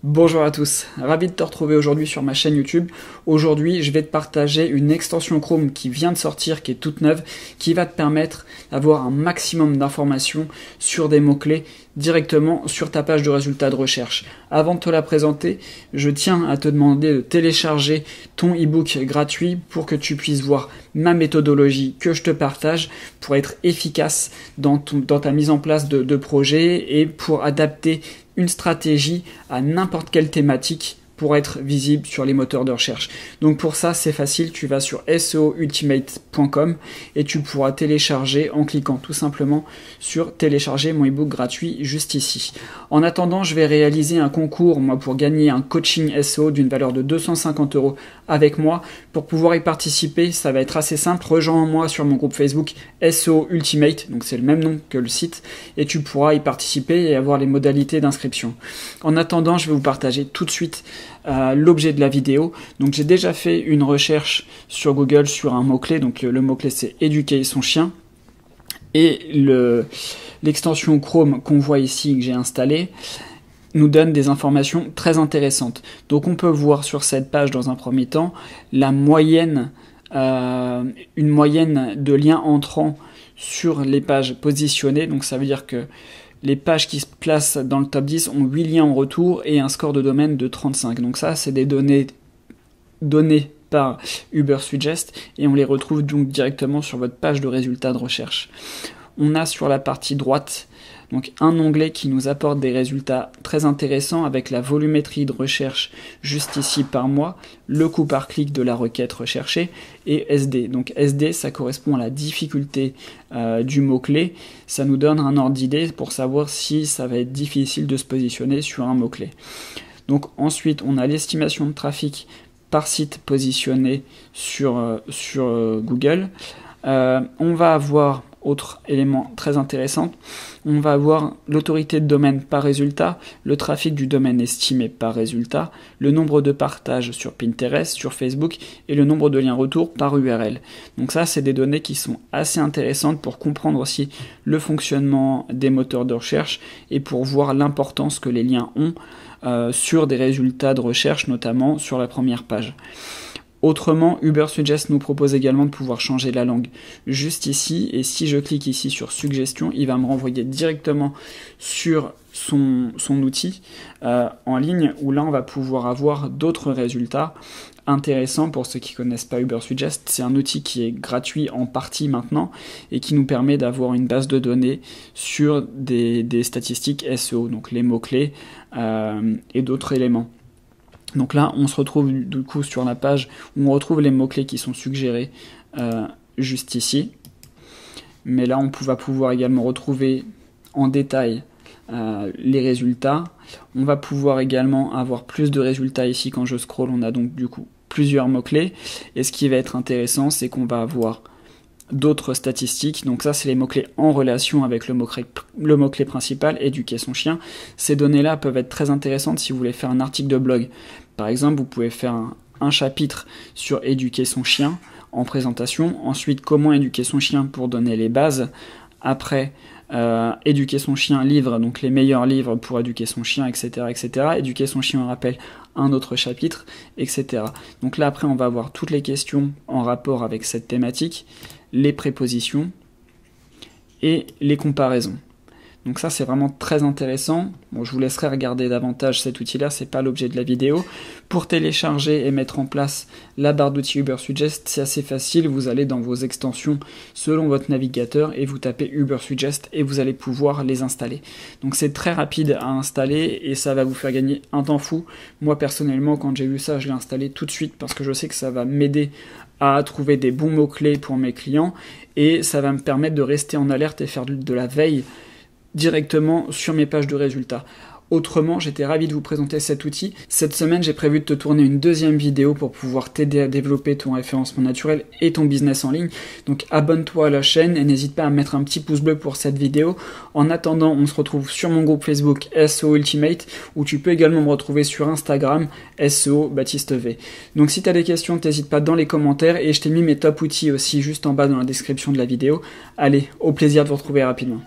Bonjour à tous, ravi de te retrouver aujourd'hui sur ma chaîne YouTube. Aujourd'hui, je vais te partager une extension Chrome qui vient de sortir, qui est toute neuve, qui va te permettre d'avoir un maximum d'informations sur des mots-clés directement sur ta page de résultats de recherche. Avant de te la présenter, je tiens à te demander de télécharger ton e-book gratuit pour que tu puisses voir ma méthodologie que je te partage pour être efficace dans ta mise en place de projets et pour adapter une stratégie à n'importe quelle thématique pour être visible sur les moteurs de recherche. Donc pour ça, c'est facile, tu vas sur seoultimate.com et tu pourras télécharger en cliquant tout simplement sur télécharger mon ebook gratuit juste ici. En attendant, je vais réaliser un concours moi pour gagner un coaching SEO d'une valeur de 250 € avec moi. Pour pouvoir y participer, ça va être assez simple. Rejoins-moi sur mon groupe Facebook SEO Ultimate, donc c'est le même nom que le site, et tu pourras y participer et avoir les modalités d'inscription. En attendant, je vais vous partager tout de suite l'objet de la vidéo. Donc j'ai déjà fait une recherche sur Google sur un mot-clé, donc le mot-clé c'est éduquer son chien, et l'extension Chrome qu'on voit ici que j'ai installée nous donne des informations très intéressantes. Donc on peut voir sur cette page dans un premier temps la moyenne, une moyenne de liens entrants sur les pages positionnées. Donc ça veut dire que les pages qui se placent dans le top 10 ont 8 liens en retour et un score de domaine de 35. Donc ça, c'est des données données par Ubersuggest et on les retrouve donc directement sur votre page de résultats de recherche. On a sur la partie droite donc un onglet qui nous apporte des résultats très intéressants avec la volumétrie de recherche juste ici par mois, le coût par clic de la requête recherchée et SD. Donc SD, ça correspond à la difficulté du mot-clé. Ça nous donne un ordre d'idée pour savoir si ça va être difficile de se positionner sur un mot-clé. Donc ensuite, on a l'estimation de trafic par site positionné sur Google. On va avoir autre élément très intéressant, on va avoir l'autorité de domaine par résultat, le trafic du domaine estimé par résultat, le nombre de partages sur Pinterest, sur Facebook et le nombre de liens retour par URL. Donc ça, c'est des données qui sont assez intéressantes pour comprendre aussi le fonctionnement des moteurs de recherche et pour voir l'importance que les liens ont sur des résultats de recherche, notamment sur la première page. Autrement, Ubersuggest nous propose également de pouvoir changer la langue juste ici, et si je clique ici sur suggestion, il va me renvoyer directement sur son outil en ligne, où là on va pouvoir avoir d'autres résultats intéressants. Pour ceux qui ne connaissent pas Ubersuggest, c'est un outil qui est gratuit en partie maintenant et qui nous permet d'avoir une base de données sur des statistiques SEO, donc les mots-clés et d'autres éléments. Donc là, on se retrouve du coup sur la page où on retrouve les mots-clés qui sont suggérés juste ici. Mais là, on va pouvoir également retrouver en détail les résultats. On va pouvoir également avoir plus de résultats ici quand je scroll. On a donc du coup plusieurs mots-clés. Et ce qui va être intéressant, c'est qu'on va avoir d'autres statistiques. Donc ça, c'est les mots-clés en relation avec le mot-clé principal, éduquer son chien. Ces données-là peuvent être très intéressantes si vous voulez faire un article de blog. Par exemple, vous pouvez faire un chapitre sur éduquer son chien en présentation. Ensuite, comment éduquer son chien pour donner les bases. Après, éduquer son chien, livre, donc les meilleurs livres pour éduquer son chien, etc., etc. Éduquer son chien, on rappelle, un autre chapitre, etc. Donc là, après, on va avoir toutes les questions en rapport avec cette thématique, les prépositions et les comparaisons. Donc ça, c'est vraiment très intéressant. Bon, je vous laisserai regarder davantage cet outil-là, c'est pas l'objet de la vidéo. Pour télécharger et mettre en place la barre d'outils Ubersuggest, c'est assez facile. Vous allez dans vos extensions selon votre navigateur et vous tapez Ubersuggest et vous allez pouvoir les installer. Donc c'est très rapide à installer et ça va vous faire gagner un temps fou. Moi, personnellement, quand j'ai vu ça, je l'ai installé tout de suite parce que je sais que ça va m'aider à trouver des bons mots-clés pour mes clients et ça va me permettre de rester en alerte et faire de la veille directement sur mes pages de résultats. Autrement, j'étais ravi de vous présenter cet outil. Cette semaine, j'ai prévu de te tourner une deuxième vidéo pour pouvoir t'aider à développer ton référencement naturel et ton business en ligne. Donc abonne-toi à la chaîne et n'hésite pas à mettre un petit pouce bleu pour cette vidéo. En attendant, on se retrouve sur mon groupe Facebook SEO Ultimate, où tu peux également me retrouver sur Instagram SEO Baptiste V. Donc si tu as des questions, n'hésite pas dans les commentaires et je t'ai mis mes top outils aussi juste en bas dans la description de la vidéo. Allez, au plaisir de vous retrouver rapidement.